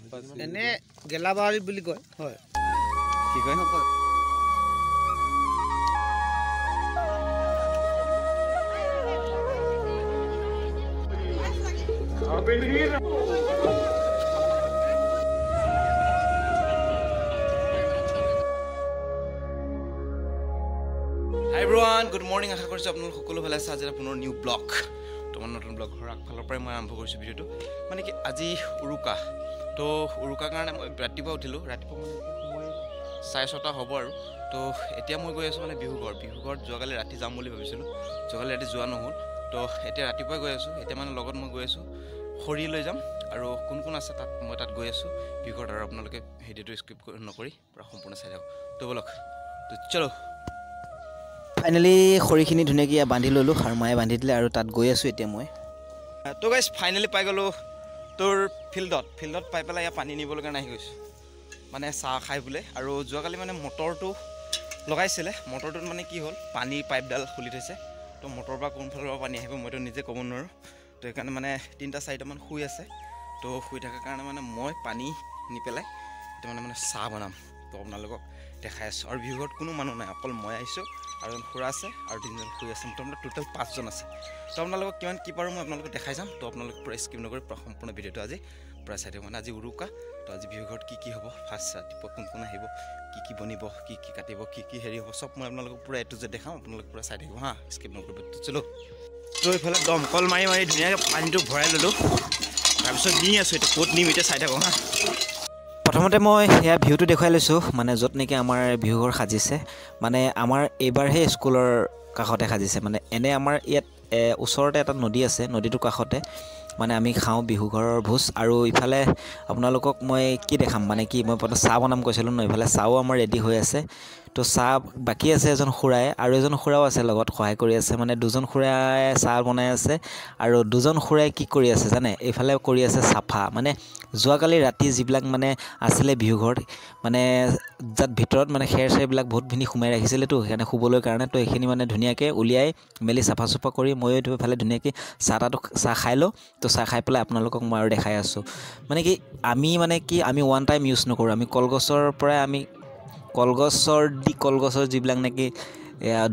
এনে গেলাবাৰী বুলি কয় হয় কি কয় Hi everyone, good morning. আশা কৰিছো আপোনালোক সকলো ভালে আছে। আজি আপোনাৰ নিউ ব্লগ তোমাৰ নতুন ব্লগ ঘৰ আগফালৰ পৰাই মই আৰম্ভ কৰিছোঁ ভিডিঅ'টো মানে কি আজি উৰুকা তো উৰুকাৰ কাৰণে মই ৰাতিপুৱা উঠিলোঁ ৰাতিপুৱা মানে মই 6:30 হ'ব আৰু তো এতিয়া মই গৈ আছোঁ মানে বিহুঘৰত যোৱাকালি ৰাতি যাম বুলি ভাবিছিলোঁ যোৱাকালি ৰাতি যোৱা নহ'ল তো এতিয়া ৰাতিপুৱাই গৈ আছোঁ এতিয়া মানে লগত মই গৈ আছোঁ খৰি লৈ যাম আৰু কোন কোন আছে মই তাত গৈ আছোঁ বিহুঘৰত আৰু আপোনালোকে ভিডিঅ'টো স্কিপ নকৰি পূৰা সম্পূৰ্ণ চাই থাকক তো বলক তো চলো ফাইনেলি খৰিখিনি ধুনীয়াকৈ বান্ধি ল'লোঁ আৰু মায়ে বান্ধি দিলে আৰু তাত গৈ আছোঁ এতিয়া মই তো গাইজ ফাইনেলি পাই গ'লোঁ তোৰ ফিল্ডত পাই পেলাই ইয়াত পানী নিবলৈ কাৰণে আহি গৈছোঁ মানে চাহ খাই বোলে আৰু যোৱাকালি মানে মটৰটো লগাইছিলে মটৰটোত মানে কি হ'ল পানীৰ পাইপডাল খুলি থৈছে তো মটৰৰ পৰা কোনফালৰ পৰা পানী আহিব মইতো নিজে ক'ব নোৱাৰোঁ তো সেইকাৰণে মানে 3-4টামান শুই আছে তো শুই থকাৰ কাৰণে মানে মই পানী নি পেলাই এতিয়া মানে চাহ বনাম তো আপোনালোকক দেখাই আছোঁ আৰু বিহুঘৰত কোনো মানুহ নাই অকল মই আহিছোঁ আৰু এজন খুৰা আছে আৰু 3জন শুই আছে মোটামুটি টোটেল 5জন আছে তো আপোনালোকক কিমান কি পাৰোঁ মই আপোনালোকক দেখাই যাম তো আপোনালোক পূৰা স্কিপ নকৰি পূৰা সম্পূৰ্ণ ভিডিঅ'টো আজি পূৰা চাই থাকিব মানে আজি উৰুকা তো আজি বিহুঘৰত কি হ'ব ফাৰ্ষ্ট ৰাতিপুৱা কোন আহিব কি বনিব কি কাটিব কি হেৰি হ'ব চব মই আপোনালোকক পূৰা এটো যে দেখাম আপোনালোক পূৰা চাই থাকিব হা স্কিপ নকৰিব তো চলো তো এইফালে দমকল মাৰি ধুনীয়াকৈ পানীটো ভৰাই ল'লোঁ তাৰপিছত নি আছোঁ এতিয়া ক'ত নিম এতিয়া চাই থাকোঁ হা প্ৰথমতে মই সেয়া ভিউটো দেখুৱাই লৈছোঁ মানে য'ত নেকি আমাৰ বিহুঘৰ সাজিছে মানে আমাৰ এইবাৰহে স্কুলৰ কাষতে সাজিছে মানে এনে আমাৰ ইয়াত ওচৰতে এটা নদী আছে নদীটোৰ কাষতে মানে আমি খাওঁ বিহুঘৰৰ ভোজ আৰু ইফালে আপোনালোকক মই কি দেখাম মানে কি মই প্ৰথমে চাহ বনাম কৈছিলোঁ ন ইফালে চাহো আমাৰ ৰেডি হৈ আছে তো চাহ বাকী আছে এজন খুৰাই আৰু এজন খুৰাও আছে লগত সহায় কৰি আছে মানে দুজন খুৰাই চাহ বনাই আছে আৰু দুজন খুৰাই কি কৰি আছে জানে এইফালে কৰি আছে চাফা মানে যোৱাকালি ৰাতি যিবিলাক মানে আছিলে বিহুঘৰত মানে যাত ভিতৰত মানে খেৰবিলাক বহুতখিনি সোমাই ৰাখিছিলেতো সেইকাৰণে শুবলৈ কাৰণে তো এইখিনি মানে ধুনীয়াকৈ উলিয়াই মেলি চাফা চুফা কৰি ময়ো এইফালে ধুনীয়াকৈ চাহ খাই লওঁ তো চাহ খাই পেলাই আপোনালোকক মই আৰু দেখাই আছোঁ মানে কি আমি ওৱান টাইম ইউজ নকৰোঁ আমি কলগছৰ পৰাই আমি কলগছৰ যিবিলাক নেকি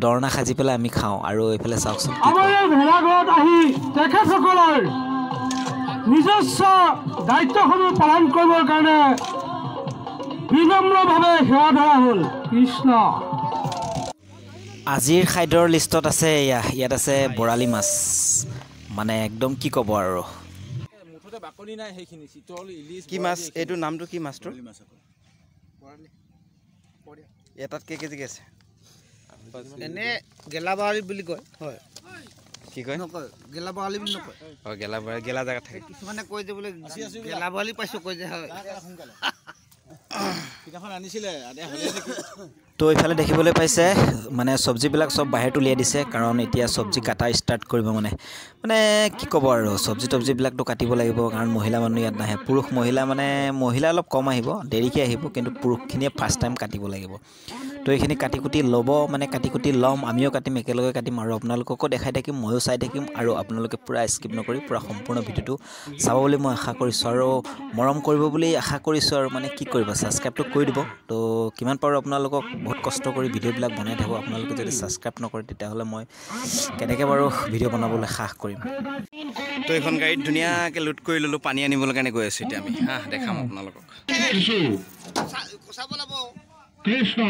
দৰণা সাজি পেলাই আমি খাওঁ আৰু এইফালে চাওকচোন ভেলাঘৰত আহি তেখেতসকলৰ নিজস্ব দায়িত্বসমূহ পালন কৰিবৰ কাৰণে বিনম্ৰভাৱে সেৱা ধৰা হ'ল কৃষ্ণ আজিৰ খাদ্যৰ লিষ্টত আছে ইয়াত আছে বৰালি মাছ মানে একদম কি ক'ব আৰু কি মাছ এইটো নামটো কি মাছটোৰ এটাত কেজি আছে এনে গেলাবাৰী বুলি কয় হয় কি কয় নকয় গেলাবাৰী বুলি নকয় গেলা জেগাত থাকে কিছুমানে কয় যে বোলে গেলাবাৰী পাইছোঁ কয় যে হয় তো এইফালে দেখিবলৈ পাইছে মানে চব্জিবিলাক চব বাহিৰত উলিয়াই দিছে কাৰণ এতিয়া চব্জি কাটা ষ্টাৰ্ট কৰিব মানে কি ক'ব আৰু চব্জিবিলাকতো কাটিব লাগিব কাৰণ মহিলা মানুহ ইয়াত নাহে পুৰুষ মহিলা অলপ কম আহিব দেৰিকৈ আহিব কিন্তু পুৰুষখিনিয়ে ফাৰ্ষ্ট টাইম কাটিব লাগিব তো এইখিনি কাটি কুটি ল'ম আমিও কাটিম একেলগে কাটিম আৰু আপোনালোককো দেখাই থাকিম ময়ো চাই থাকিম আৰু আপোনালোকে পূৰা স্কিপ নকৰি পূৰা সম্পূৰ্ণ ভিডিঅ'টো চাব বুলি মই আশা কৰিছোঁ আৰু মৰম কৰিব বুলি আশা কৰিছোঁ আৰু মানে কি কৰিব ছাবস্ক্ৰাইবটো কৰি দিব তো কিমান পাৰোঁ আপোনালোকক বহুত কষ্ট কৰি ভিডিঅ'বিলাক বনাই থাকোঁ আপোনালোকে যদি ছাবস্ক্ৰাইব নকৰে তেতিয়াহ'লে মই কেনেকৈ বাৰু ভিডিঅ' বনাবলৈ সাহ কৰিম তো এইখন গাড়ীত ধুনীয়াকৈ লোড কৰি ল'লোঁ পানী আনিবলৈ কাৰণে গৈ আছোঁ এতিয়া আমি দেখাম আপোনালোকক কৃষ্ণ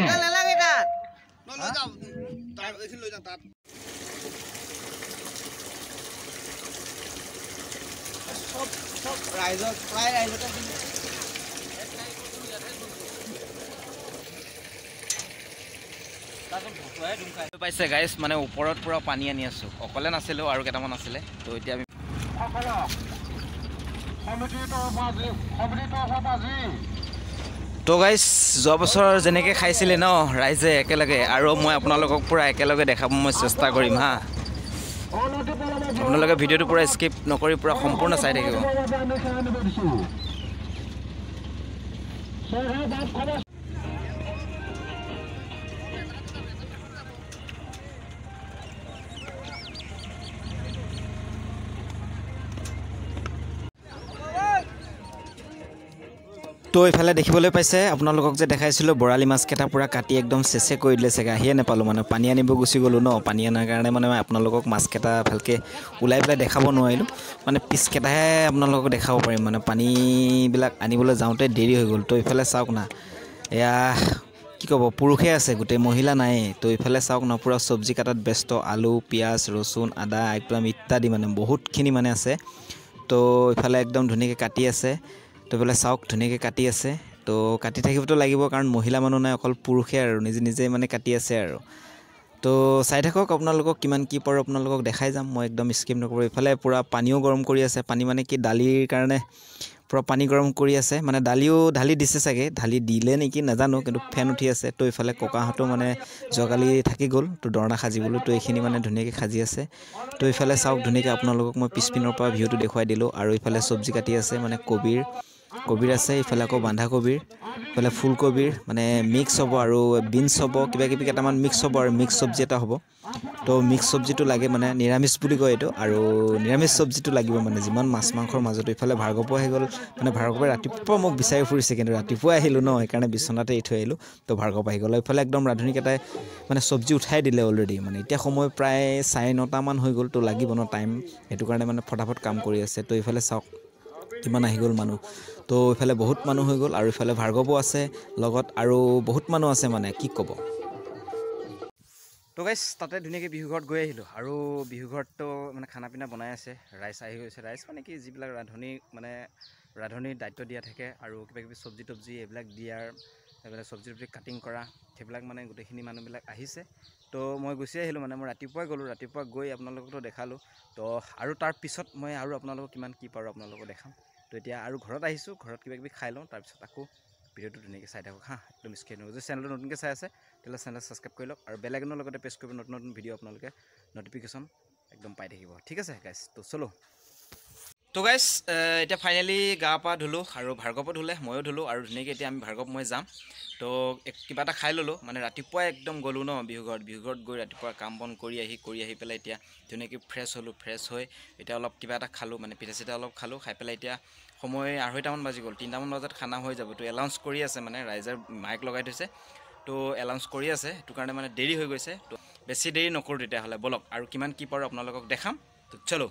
পাইছে গাইজ মানে ওপৰত পূৰা পানী আনি আছোঁ অকলে নাছিলোঁ আৰু কেইটামান আছিলে তো এতিয়া আমি তো গাইজ যোৱা বছৰ যেনেকৈ খাইছিলে ন ৰাইজে একেলগে আৰু মই আপোনালোকক পূৰা একেলগে দেখাব মই চেষ্টা কৰিম আপোনালোকে ভিডিঅ'টো পূৰা স্কিপ নকৰি পূৰা সম্পূৰ্ণ চাই থাকিব তো এইফালে দেখিবলৈ পাইছে আপোনালোকক যে দেখাইছিলোঁ বৰালি মাছকেইটা পূৰা কাটি একদম চেচে কৰি দিলে চাগে আহিয়ে নাপালোঁ মানে পানী আনিব গুচি গ'লোঁ ন পানী অনাৰ কাৰণে মানে আপোনালোকক মাছকেইটা ভালকৈ ওলাই পেলাই দেখাব নোৱাৰিলোঁ মানে পিছকেইটাহে আপোনালোকক দেখাব পাৰিম মানে পানীবিলাক আনিবলৈ যাওঁতে দেৰি হৈ গ'ল তো এইফালে চাওক না এয়া কি ক'ব পুৰুষে আছে গোটেই মহিলা নাই তো এইফালে চাওক না পূৰা চব্জি কাটাত ব্যস্ত আলু পিঁয়াজ ৰচুন আদা একদম ইত্যাদি মানে বহুতখিনি মানে আছে তো এইফালে একদম ধুনীয়াকৈ কাটি আছে তো এইফালে চাওক ধুনীয়াকৈ কাটি আছে তো কাটি থাকিবতো লাগিব কাৰণ মহিলা মানুহ নাই অকল পুৰুষে আৰু নিজে নিজে মানে কাটি আছে আৰু তো চাই থাকক আপোনালোকক কিমান কি পাৰোঁ আপোনালোকক দেখাই যাম মই একদম স্কিপ নকৰোঁ এইফালে পূৰা পানীও গৰম কৰি আছে পানী মানে কি দালিৰ কাৰণে পূৰা পানী গৰম কৰি আছে মানে দালিও ঢালি দিছে চাগে ঢালি দিলে নেকি নাজানো কিন্তু ফেন উঠি আছে তো এইফালে ককাহঁতো মানে যোৱাকালি থাকি গ'ল তো দৰণা সাজিবলৈ তো এইখিনি মানে ধুনীয়াকৈ সাজি আছে তো এইফালে চাওক ধুনীয়াকৈ আপোনালোকক মই পিছপিনৰ পৰা ভিউটো দেখুৱাই দিলোঁ আৰু এইফালে চব্জি কাটি আছে মানে কবিৰ আছে এইফালে আকৌ বন্ধাকবিৰ এইফালে ফুলকবিৰ মানে মিক্স হ'ব আৰু বিনছ হ'ব কিবা কিবি কেইটামান মিক্স হ'ব আৰু মিক্স চব্জি এটা হ'ব তো মিক্স চব্জিটো লাগে মানে নিৰামিষ বুলি কয় এইটো আৰু নিৰামিষ চব্জিটো লাগিব মানে যিমান মাছ মাংসৰ মাজতো এইফালে ভাৰ্গৱ আহি গ'ল মানে ভাৰ্গৱে ৰাতিপুৱা মোক বিচাৰি ফুৰিছে কিন্তু ৰাতিপুৱা আহিলোঁ ন সেইকাৰণে বিচনাতে এৰি থৈ আহিলোঁ তো ভাৰ্গৱ আহি গ'ল এইফালে একদম ৰান্ধনীকেইটাই মানে চব্জি উঠাই দিলে অলৰেডি মানে এতিয়া সময় প্ৰায় 9:30মান হৈ গ'ল তো লাগিব ন টাইম সেইটো কাৰণে মানে ফটাফট কাম কৰি আছে তো এইফালে চাওক কিমান আহি গ'ল মানুহ তো এইফালে বহুত মানুহ হৈ গ'ল আৰু এইফালে ভাৰ্গৱো আছে লগত আৰু বহুত মানুহ আছে মানে কি ক'ব তো গাইছ তাতে ধুনীয়াকৈ বিহুঘৰত গৈ আহিলোঁ আৰু বিহুঘৰততো মানে খানা পিনা বনাই আছে ৰাইচ আহি গৈছে ৰাইচ মানে কি যিবিলাক ৰান্ধনিৰ দায়িত্ব দিয়া থাকে আৰু কিবা কিবি চব্জি তব্জি এইবিলাক দিয়াৰ এইবিলাক চব্জি তব্জি কাটিং কৰা সেইবিলাক মানে গোটেইখিনি মানুহবিলাক আহিছে তো মই গুচি আহিলোঁ মানে মই ৰাতিপুৱাই গ'লোঁ ৰাতিপুৱা গৈ আপোনালোকতো দেখালোঁ তো আৰু তাৰ পিছত মই আৰু আপোনালোকক কিমান কি পাৰোঁ আপোনালোকক দেখাম তো এতিয়া আৰু ঘৰত আহিছোঁ ঘৰত কিবা কিবি খাই লওঁ তাৰপিছত আকৌ ভিডিঅ'টো ধুনীয়াকৈ চাই থাকক হা একদম স্ক্ৰীন যদি চেনেলটো নতুনকৈ চাই আছে তেতিয়াহ'লে চেনেল ছাবস্ক্ৰাইব কৰি লওক আৰু বেল আইকনৰ লগতে প্ৰেছ কৰিব নতুন নতুন ভিডিঅ' আপোনালোকে ন'টিফিকেশ্যন একদম পাই থাকিব ঠিক আছে গাইছ তো চলো তো গাইছ এতিয়া ফাইনেলি গা পা ধুলোঁ আৰু ভাৰ্গৱো ধুলে ময়ো ধুলোঁ আৰু ধুনীয়াকৈ এতিয়া আমি ভাৰ্গৱ মই যাম তো কিবা এটা খাই ল'লোঁ মানে ৰাতিপুৱাই একদম গ'লোঁ ন বিহুঘৰত গৈ ৰাতিপুৱা কাম বন কৰি আহি পেলাই এতিয়া ধুনীয়াকৈ ফ্ৰেছ হ'লোঁ ফ্ৰেছ হৈ এতিয়া অলপ কিবা এটা খালোঁ মানে পিঠা চিঠা অলপ খালোঁ খাই পেলাই এতিয়া সময় 2:30মান বাজি গ'ল 3টামান বজাত খানা হৈ যাব তো এলাউন্স কৰি আছে মানে ৰাইজে মাইক লগাই থৈছে তো এলাউন্স কৰি আছে সেইটো কাৰণে মানে দেৰি হৈ গৈছে তো বেছি দেৰি নকৰোঁ তেতিয়াহ'লে বলক আৰু কিমান কি পাৰোঁ আপোনালোকক দেখাম তো চলো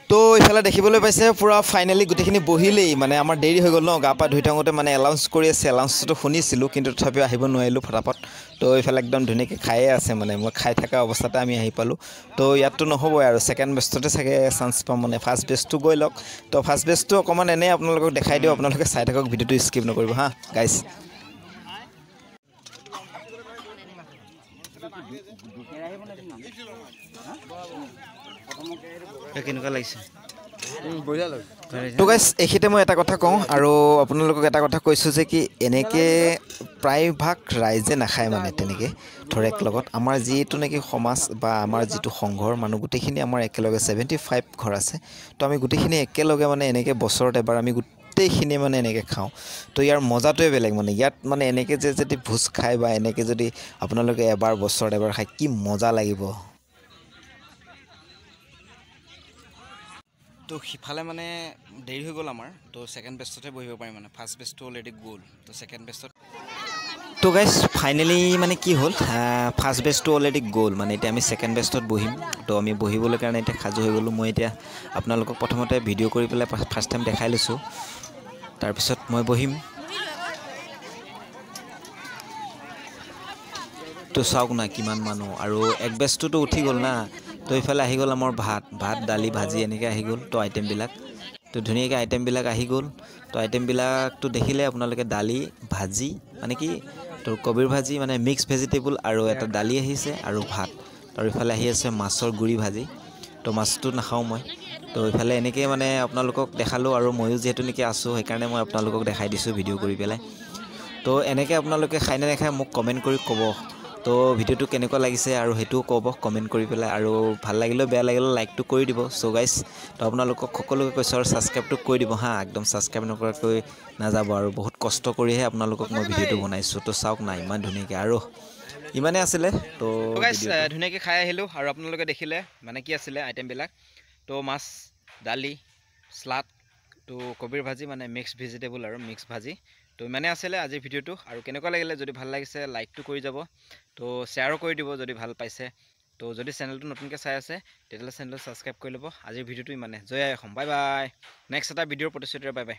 তো এইফালে দেখিবলৈ পাইছে পূৰা ফাইনেলি গোটেইখিনি বহিলেই মানে আমাৰ দেৰি হৈ গ'ল ন গা পা ধুই থাকোঁতে মানে এলাউন্স কৰি আছে এলাউন্সটো শুনিছিলোঁ কিন্তু তথাপিও আহিব নোৱাৰিলোঁ ফটাফট তো এইফালে একদম ধুনীয়াকৈ খায়ে আছে মানে মই খাই থকা অৱস্থাতে আমি আহি পালোঁ তো ইয়াততো নহ'বই আৰু ছেকেণ্ড বেষ্টতে চাগে চান্স পাম মানে ফাৰ্ষ্ট বেষ্টটো গৈ লওক তো ফাৰ্ষ্ট বেষ্টটো অকণমান এনেই আপোনালোকক দেখাই দিওঁ আপোনালোকে চাই থাকক ভিডিঅ'টো স্কিপ নকৰিব হা গাইছ কেনেকুৱা লাগিছে তো গাইছ এইখিনিতে মই এটা কথা কওঁ আৰু আপোনালোকক এটা কথা কৈছোঁ যে কি এনেকৈ প্ৰায়ভাগ ৰাইজে নাখায় মানে তেনেকৈ ধৰক লগত আমাৰ যিটো নেকি সমাজ বা আমাৰ যিটো সংঘৰ মানুহ গোটেইখিনি আমাৰ একেলগে 75 ঘৰ আছে তো আমি গোটেইখিনি একেলগে মানে এনেকৈ বছৰত এবাৰ আমি গোটেইখিনি মানে এনেকৈ খাওঁ তো ইয়াৰ মজাটোৱে বেলেগ মানে ইয়াত মানে এনেকৈ যে যদি ভোজ খায় বা এনেকৈ যদি আপোনালোকে এবাৰ বছৰত এবাৰ খায় কি মজা লাগিব তো সিফালে মানে দেৰি হৈ গ'ল আমাৰ তো ছেকেণ্ড বেষ্টতে বহিব পাৰিম মানে ফাৰ্ষ্ট বেষ্টটো অলৰেডি গ'ল তো ছেকেণ্ড বেষ্টত তো গাইছ ফাইনেলি মানে কি হ'ল ফাৰ্ষ্ট বেষ্টটো অলৰেডি গ'ল মানে এতিয়া আমি ছেকেণ্ড বেষ্টত বহিম তো আমি বহিবলৈ কাৰণে এতিয়া সাজু হৈ গ'লোঁ মই এতিয়া আপোনালোকক প্ৰথমতে ভিডিঅ' কৰি পেলাই ফাৰ্ষ্ট টাইম দেখাই লৈছোঁ তাৰপিছত মই বহিম তো চাওক না কিমান মানুহ আৰু এক বেষ্টটোতো উঠি গ'ল না তো এইফালে আহি গ'ল আমাৰ ভাত দালি ভাজি এনেকৈ আহি গ'ল তো আইটেমবিলাক তো ধুনীয়াকৈ আইটেমবিলাক আহি গ'ল তো আইটেমবিলাকতো দেখিলে আপোনালোকে দালি ভাজি মানে কি তো কবিৰ ভাজি মানে মিক্স ভেজিটেবল আৰু এটা দালি আহিছে আৰু ভাত আৰু ইফালে আহি আছে মাছৰ গুড়ি ভাজি তো মাছটো নাখাওঁ মই তো ইফালে এনেকৈ মানে আপোনালোকক দেখালোঁ আৰু ময়ো যিহেতু নেকি আছোঁ সেইকাৰণে মই আপোনালোকক দেখাই দিছোঁ ভিডিঅ' কৰি পেলাই তো এনেকৈ আপোনালোকে খাই নে নাখায় মোক কমেণ্ট কৰি ক'ব তো ভিডিঅ'টো কেনেকুৱা লাগিছে আৰু সেইটোও ক'ব কমেণ্ট কৰি পেলাই আৰু ভাল লাগিলেও বেয়া লাগিলেও লাইকটো কৰি দিব চ' গাইছ তো আপোনালোকক সকলোকে কৈছোঁ আৰু ছাবস্ক্ৰাইবটো কৰি দিব হা একদম ছাবস্ক্ৰাইব নকৰাকৈ নাযাব আৰু বহুত কষ্ট কৰিহে আপোনালোকক মই ভিডিঅ'টো বনাইছোঁ তো চাওক না ইমান ধুনীয়াকৈ আৰু ইমানে আছিলে তো গাইছ ধুনীয়াকৈ খাই আহিলোঁ আৰু আপোনালোকে দেখিলে মানে কি আছিলে আইটেমবিলাক তো মাছ দালি স্লাড তো কবিৰ ভাজি মানে মিক্স ভেজিটেবল আৰু মিক্স ভাজি তো ইমানে আছিলে আজিৰ ভিডিঅ'টো আৰু কেনেকুৱা লাগিলে যদি ভাল লাগিছে লাইকটো কৰি যাব তো শ্বেয়াৰো কৰি দিব যদি ভাল পাইছে তো যদি চেনেলটো নতুনকৈ চাই আছে তেতিয়াহ'লে চেনেলটো ছাবস্ক্ৰাইব কৰি ল'ব আজিৰ ভিডিঅ'টো ইমানে জয় আই অসম বাই বাই নেক্সট এটা ভিডিঅ'ৰ প্ৰতিশ্ৰুতিৰে বাই বাই